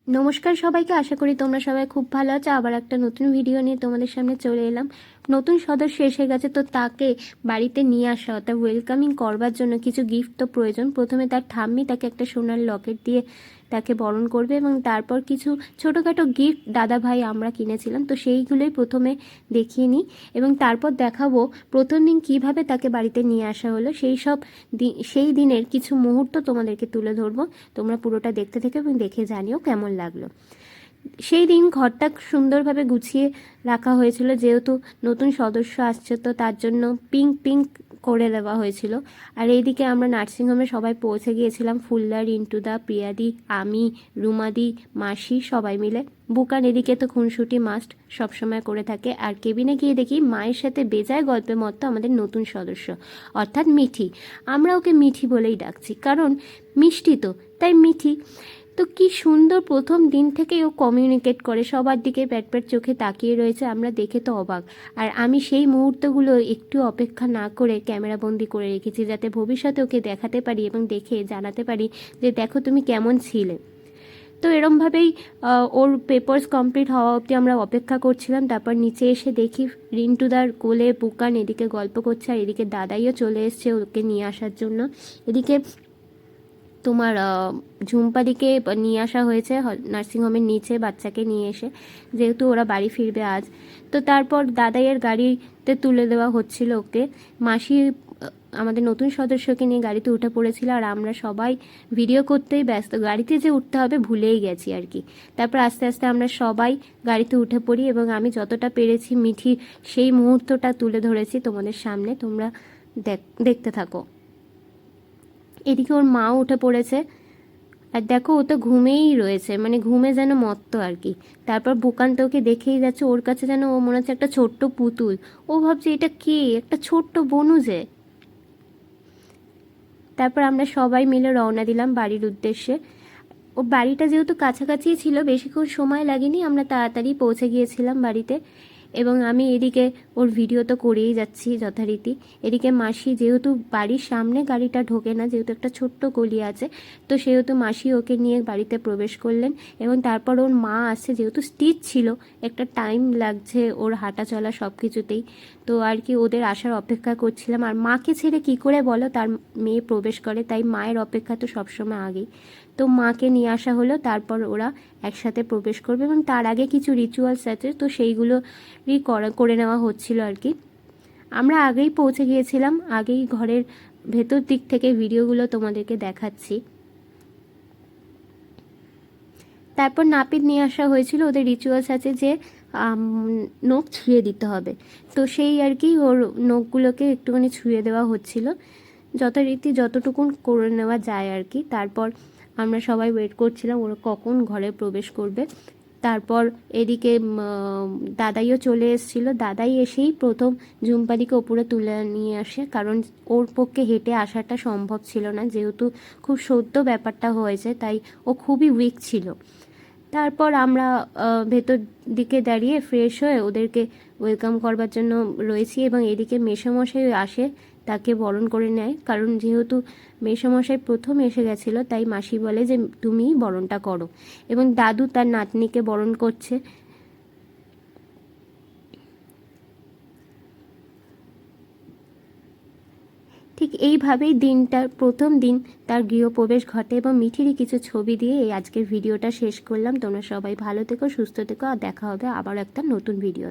নমস্কার সবাইকে, আশা করি তোমরা সবাই খুব ভালো আছো। আবার একটা নতুন ভিডিও নিয়ে তোমাদের সামনে চলে এলাম। নতুন সদস্য এসে গেছে, তো তাকে বাড়িতে নিয়ে আসা অর্থাৎ ওয়েলকামিং করবার জন্য কিছু গিফট তো প্রয়োজন। প্রথমে তার ঠাম্মি তাকে একটা সোনার লকেট দিয়ে তাকে বরণ করবে এবং তারপর কিছু ছোটোখাটো গিফট দাদা ভাই আমরা কিনেছিলাম, তো সেইগুলোই প্রথমে দেখিয়ে নিই এবং তারপর দেখাবো প্রথম দিন কীভাবে তাকে বাড়িতে নিয়ে আসা হলো। সেই দিনের কিছু মুহূর্ত তোমাদেরকে তুলে ধরবো। তোমরা পুরোটা দেখতে থেকে এবং দেখে জানিও কেমন লাগলো। সেই দিন ঘরটা সুন্দরভাবে গুছিয়ে রাখা হয়েছিল, যেহেতু নতুন সদস্য আসছে তো তার জন্য পিঙ্ক পিঙ্ক করে দেওয়া হয়েছিল। আর এইদিকে আমরা নার্সিংহোমে সবাই পৌঁছে গিয়েছিলাম, ফুলদা, রিন্টুদা, প্রিয়াদি, আমি, রুমাদি, মাসি সবাই মিলে। বুকান এদিকে তো খুনসুটি মাস্ট সবসময় করে থাকে। আর কেবিনে গিয়ে দেখি মায়ের সাথে বেজায় গল্পে মত্ত আমাদের নতুন সদস্য অর্থাৎ মিঠি। আমরা ওকে মিঠি বলেই ডাকছি, কারণ মিষ্টি তো তাই মিঠি। তো কি সুন্দর প্রথম দিন থেকেই ও কমিউনিকেট করে, সবার দিকে প্যাট প্যাট চোখে তাকিয়ে রয়েছে, আমরা দেখে তো অবাক। আর আমি সেই মুহূর্তগুলো একটু অপেক্ষা না করে ক্যামেরাবন্দি করে রেখেছি, যাতে ভবিষ্যতে ওকে দেখাতে পারি এবং দেখে জানাতে পারি যে দেখো তুমি কেমন ছিলে। তো এরমভাবেই ওর পেপার্স কমপ্লিট হওয়া অবধি আমরা অপেক্ষা করছিলাম। তারপর নিচে এসে দেখি রিন্টুদার কোলে বুকান এদিকে গল্প করছে, আর এদিকে দাদাইও চলে এসছে ওকে নিয়ে আসার জন্য। এদিকে তোমার ঝুম্পাদিকে নিয়ে আসা হয়েছে নার্সিংহোমের নিচে বাচ্চাকে নিয়ে এসে, যেহেতু ওরা বাড়ি ফিরবে আজ। তো তারপর দাদাইয়ের গাড়িতে তুলে দেওয়া হচ্ছিল ওকে। মাসি আমাদের নতুন সদস্যকে নিয়ে গাড়িতে উঠে পড়েছিল, আর আমরা সবাই ভিডিও করতেই ব্যস্ত, গাড়িতে যে উঠতে হবে ভুলেই গেছি আর কি। তারপর আস্তে আস্তে আমরা সবাই গাড়িতে উঠে পড়ি এবং আমি যতটা পেরেছি মিঠির সেই মুহূর্তটা তুলে ধরেছি তোমাদের সামনে, তোমরা দেখতে থাকো। এদিকে ওর মাও উঠে পড়েছে, আর দেখো ও তো ঘুমেই রয়েছে, মানে ঘুমে যেন মত্ত আর কি। তারপর বুকান তো ওকে দেখেই যাচ্ছে, ওর কাছে যেন ও মনে হচ্ছে একটা ছোট্ট পুতুল। ও ভাবছে এটা কে, একটা ছোট্ট বনু যে। তারপর আমরা সবাই মিলে রওনা দিলাম বাড়ির উদ্দেশ্যে। ও বাড়িটা যেহেতু কাছাকাছি ছিল, বেশিক্ষণ সময় লাগেনি, আমরা তাড়াতাড়ি পৌঁছে গিয়েছিলাম বাড়িতে। এবং আমি এদিকে ওর ভিডিও তো করেই যাচ্ছি যথারীতি। এদিকে মাসি, যেহেতু বাড়ির সামনে গাড়িটা ঢোকে না, যেহেতু একটা ছোট্ট গলি আছে, তো সেহেতু মাসি ওকে নিয়ে বাড়িতে প্রবেশ করলেন। এবং তারপর ওর মা আসছে, যেহেতু স্টিচ ছিল একটা টাইম লাগছে ওর হাঁটা চলা সব কিছুতেই, তো আর কি ওদের আসার অপেক্ষা করছিলাম। আর মাকে ছেড়ে কি করে বলো তার মেয়ে প্রবেশ করে, তাই মায়ের অপেক্ষা তো সবসময় আগেই। তো মাকে নিয়ে আসা হলো, তারপর ওরা একসাথে প্রবেশ করবে এবং তার আগে কিছু রিচুয়ালস আছে, তো সেইগুলোরই করে নেওয়া হচ্ছিল আর কি। আমরা আগেই পৌঁছে গিয়েছিলাম, আগেই ঘরের ভেতর দিক থেকে ভিডিওগুলো তোমাদেরকে দেখাচ্ছি। তারপর নাপিত নিয়ে আসা হয়েছিল, ওদের রিচুয়ালস আছে যে নখ ছুঁয়ে দিতে হবে, তো সেই আর কি ওর নখগুলোকে একটুখানি ছুঁয়ে দেওয়া হচ্ছিল, যথারীতি যতটুকুন করে নেওয়া যায় আর কি। তারপর আমরা সবাই ওয়েট করছিলাম ওরা কখন ঘরে প্রবেশ করবে। তারপর এদিকে দাদাইও চলে এসেছিলো, দাদাই এসেই প্রথম ঝুম্পাদিকে ওপরে তুলে নিয়ে আসে, কারণ ওর পক্ষে হেঁটে আসাটা সম্ভব ছিল না, যেহেতু খুব সদ্য ব্যাপারটা হয়েছে, তাই ও খুবই উইক ছিল। তারপর আমরা ভেতর দিকে দাঁড়িয়ে ফ্রেশ হয়ে ওদেরকে ওয়েলকাম করবার জন্য রয়েছি। এবং এদিকে মেসোমশাই আসে, তাকে বরণ করে নেয়, কারণ যেহেতু মেসোমশাই প্রথম এসে গেছিলো, তাই মাসি বলে যে তুমিই বরণটা করো। এবং দাদু তার নাতনিকে বরণ করছে। ঠিক এইভাবেই প্রথম দিন তার গৃহপ্রবেশ ঘটে এবং মিঠিরই কিছু ছবি দিয়ে এই আজকের ভিডিওটা শেষ করলাম। তোমরা সবাই ভালো থেকো, সুস্থ থেকো, আর দেখা হবে আবার একটা নতুন ভিডিও।